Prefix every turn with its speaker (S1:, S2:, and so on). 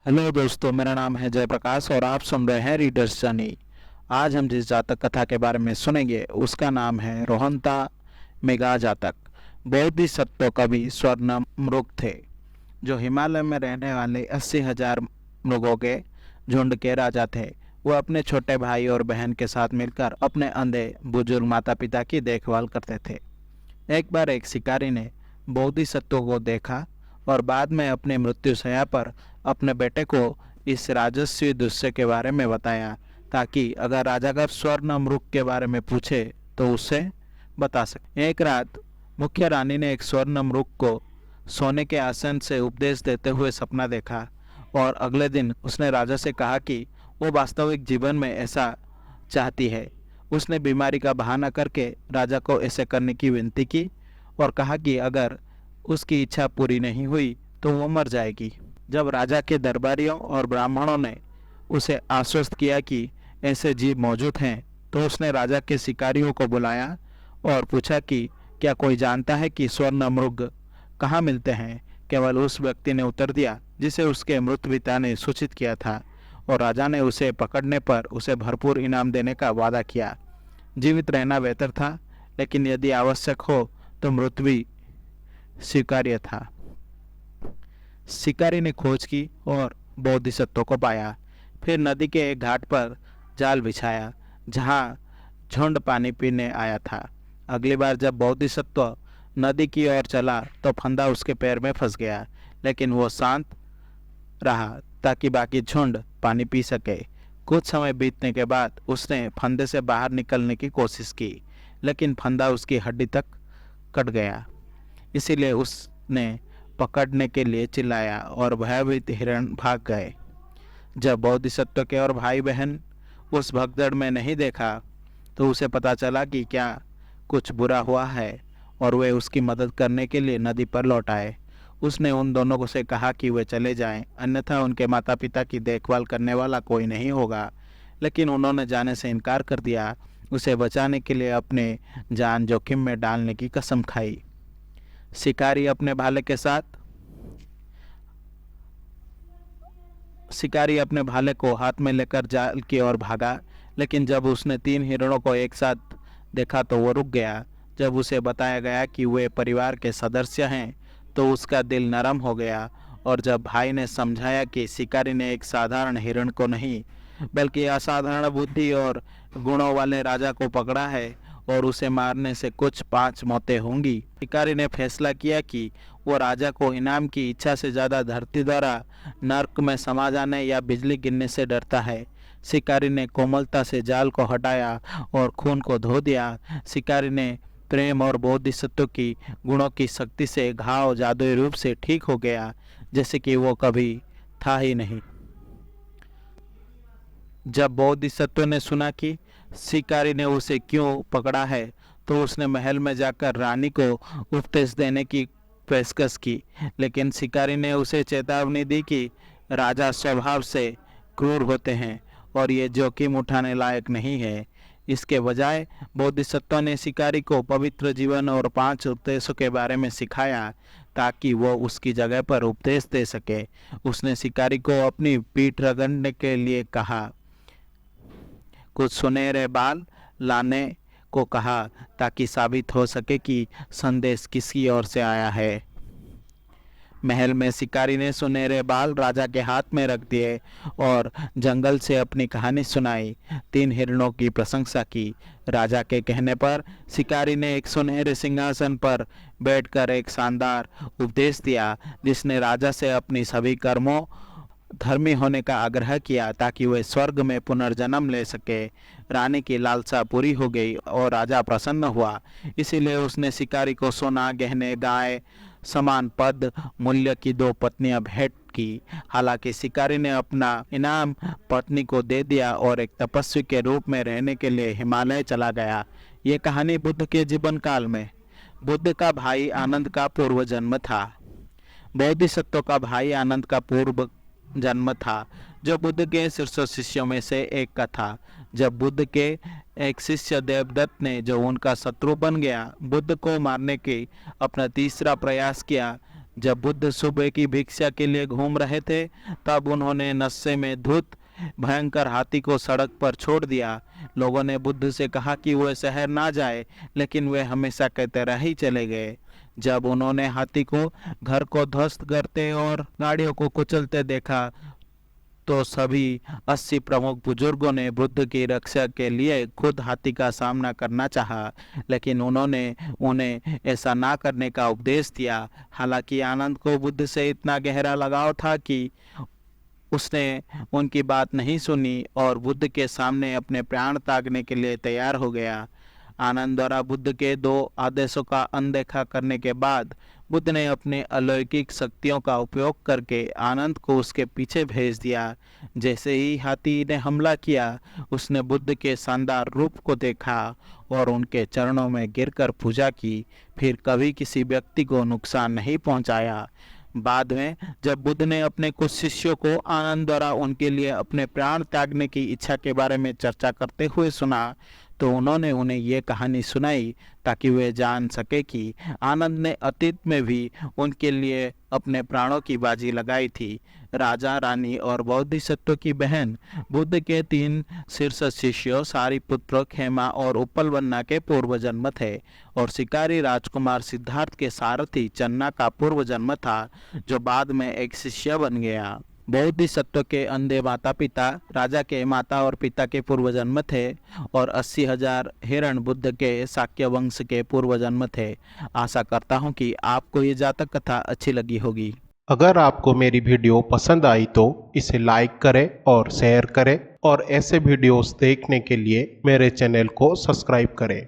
S1: Hello दोस्तों, मेरा नाम है जयप्रकाश और आप सुन रहे हैं रीडर्स जर्नी। आज हम जिस जातक कथा के बारे में सुनेंगे उसका नाम है रोहंता मेघा जातक। बोधिसत्व कवि स्वर्ण मृग थे जो हिमालय में रहने वाले 80,000 मृगों के झुंड के राजा थे। वो अपने छोटे भाई और बहन के साथ मिलकर अपने अंधे बुजुर्ग माता पिता की देखभाल करते थे। एक बार एक शिकारी ने बोधिसत्व को देखा और बाद में अपनी मृत्युशैया पर अपने बेटे को इस राजस्वी दृश्य के बारे में बताया, ताकि अगर राजा का स्वर्ण मृग के बारे में पूछे तो उसे बता सके। एक रात मुख्य रानी ने एक स्वर्ण मृग को सोने के आसन से उपदेश देते हुए सपना देखा और अगले दिन उसने राजा से कहा कि वो वास्तविक जीवन में ऐसा चाहती है। उसने बीमारी का बहाना करके राजा को ऐसे करने की विनती की और कहा कि अगर उसकी इच्छा पूरी नहीं हुई तो वो मर जाएगी। जब राजा के दरबारियों और ब्राह्मणों ने उसे आश्वस्त किया कि ऐसे जीव मौजूद हैं, तो उसने राजा के शिकारियों को बुलाया और पूछा कि क्या कोई जानता है कि स्वर्ण मृग कहाँ मिलते हैं। केवल उस व्यक्ति ने उत्तर दिया जिसे उसके मृत पिता ने सूचित किया था, और राजा ने उसे पकड़ने पर उसे भरपूर इनाम देने का वादा किया। जीवित रहना बेहतर था, लेकिन यदि आवश्यक हो तो मृत्यु भी स्वीकार्य था। शिकारी ने खोज की और बोधिसत्व को पाया। फिर नदी के एक घाट पर जाल बिछाया जहाँ झुंड पानी पीने आया था। अगली बार जब बोधिसत्व नदी की ओर चला तो फंदा उसके पैर में फंस गया, लेकिन वो शांत रहा ताकि बाकी झुंड पानी पी सके। कुछ समय बीतने के बाद उसने फंदे से बाहर निकलने की कोशिश की, लेकिन फंदा उसकी हड्डी तक कट गया। इसीलिए उसने पकड़ने के लिए चिल्लाया और भयभीत हिरण भाग गए। जब बोधिसत्व के और भाई बहन उस भगदड़ में नहीं देखा तो उसे पता चला कि क्या कुछ बुरा हुआ है, और वे उसकी मदद करने के लिए नदी पर लौट आए। उसने उन दोनों को से कहा कि वे चले जाएं, अन्यथा उनके माता पिता की देखभाल करने वाला कोई नहीं होगा। लेकिन उन्होंने जाने से इनकार कर दिया। उसे बचाने के लिए अपने जान जोखिम में डालने की कसम खाई। शिकारी अपने भाले को हाथ में लेकर जाल की ओर भागा, लेकिन जब उसने 3 हिरणों को एक साथ देखा तो वो रुक गया। जब उसे बताया गया कि वे परिवार के सदस्य हैं तो उसका दिल नरम हो गया, और जब भाई ने समझाया कि शिकारी ने एक साधारण हिरण को नहीं बल्कि असाधारण बुद्धि और गुणों वाले राजा को पकड़ा है और उसे मारने से कुछ 5 मौतें होंगी, शिकारी ने फैसला किया कि वो राजा को इनाम की इच्छा से ज़्यादा धरती द्वारा नर्क में समा जाने या बिजली गिरने से डरता है। शिकारी ने कोमलता से जाल को हटाया और खून को धो दिया। शिकारी ने प्रेम और बोधिसत्व की गुणों की शक्ति से घाव जादुई रूप से ठीक हो गया, जैसे कि वो कभी था ही नहीं। जब बोधिसत्व ने सुना कि शिकारी ने उसे क्यों पकड़ा है, तो उसने महल में जाकर रानी को उपदेश देने की पेशकश की, लेकिन शिकारी ने उसे चेतावनी दी कि राजा स्वभाव से क्रूर होते हैं और ये जोखिम उठाने लायक नहीं है। इसके बजाय बोधिसत्व ने शिकारी को पवित्र जीवन और 5 उपदेशों के बारे में सिखाया ताकि वो उसकी जगह पर उपदेश दे सके। उसने शिकारी को अपनी पीठ रगड़ने के लिए कहा, कुछ सुनहरे बाल लाने को कहा, ताकि साबित हो सके कि संदेश किसकी ओर से आया है। महल में शिकारी ने सुनहरे बाल राजा के हाथ में रख दिए और जंगल से अपनी कहानी सुनाई। 3 हिरणों की प्रशंसा की। राजा के कहने पर शिकारी ने एक सुनहरे सिंहासन पर बैठकर एक शानदार उपदेश दिया, जिसने राजा से अपनी सभी कर्मों धर्मी होने का आग्रह किया ताकि वह स्वर्ग में पुनर्जन्म ले सके। रानी की लालसा पूरी हो गई और राजा प्रसन्न हुआ। इसीलिए उसने शिकारी को सोना, गहने, गाय, समान पद मूल्य की 2 पत्नियां भेंट की। हालांकि शिकारी ने अपना इनाम पत्नी को दे दिया और एक तपस्वी के रूप में रहने के लिए हिमालय चला गया। ये कहानी बुद्ध के जीवन काल में बुद्ध का भाई आनंद का पूर्व जन्म था। बोधिसत्व का भाई आनंद का पूर्व जन्म था, जो बुद्ध के शीर्ष शिष्यों में से एक का था। जब बुद्ध के एक शिष्य देवदत्त ने, जो उनका शत्रु बन गया, बुद्ध को मारने की अपना तीसरा प्रयास किया, जब बुद्ध सुबह की भिक्षा के लिए घूम रहे थे तब उन्होंने नशे में धुत भयंकर हाथी को सड़क पर छोड़ दिया। लोगों ने बुद्ध से कहा कि वह शहर ना जाए, लेकिन वे हमेशा कहते रह ही चले गए। जब उन्होंने हाथी को घर को ध्वस्त करते और गाड़ियों को कुचलते देखा तो सभी 80 प्रमुख बुजुर्गों ने बुद्ध की रक्षा के लिए खुद हाथी का सामना करना चाहा, लेकिन उन्होंने उन्हें ऐसा ना करने का उपदेश दिया। हालांकि आनंद को बुद्ध से इतना गहरा लगाव था कि उसने उनकी बात नहीं सुनी और बुद्ध के सामने अपने प्राण त्यागने के लिए तैयार हो गया। आनंद द्वारा बुद्ध के 2 आदेशों का अनदेखा करने के बाद बुद्ध ने अपने अलौकिक शक्तियों का उपयोग करके आनंद को उसके पीछे भेज दिया। जैसे ही हाथी ने हमला किया, उसने बुद्ध के शानदार रूप को देखा और उनके चरणों में गिरकर पूजा की, फिर कभी किसी व्यक्ति को नुकसान नहीं पहुंचाया। बाद में जब बुद्ध ने अपने कुछ शिष्यों को आनंद द्वारा उनके लिए अपने प्राण त्यागने की इच्छा के बारे में चर्चा करते हुए सुना, तो उन्होंने उन्हें ये कहानी सुनाई ताकि वे जान सके कि आनंद ने अतीत में भी उनके लिए अपने प्राणों की बाजी लगाई थी। राजा, रानी और बोधिसत्व की बहन बुद्ध के 3 शीर्ष शिष्यों सारिपुत्र, खेमा और उपलवन्ना के पूर्व जन्म थे और शिकारी राजकुमार सिद्धार्थ के सारथी चन्ना का पूर्व जन्म था, जो बाद में एक शिष्य बन गया। बोधिसत्व के अंधे माता पिता राजा के माता और पिता के पूर्व जन्म थे और 80,000 हिरण बुद्ध के शाक्य वंश के पूर्व जन्म थे। आशा करता हूँ कि आपको ये जातक कथा अच्छी लगी होगी।
S2: अगर आपको मेरी वीडियो पसंद आई तो इसे लाइक करें और शेयर करें और ऐसे वीडियोस देखने के लिए मेरे चैनल को सब्सक्राइब करें।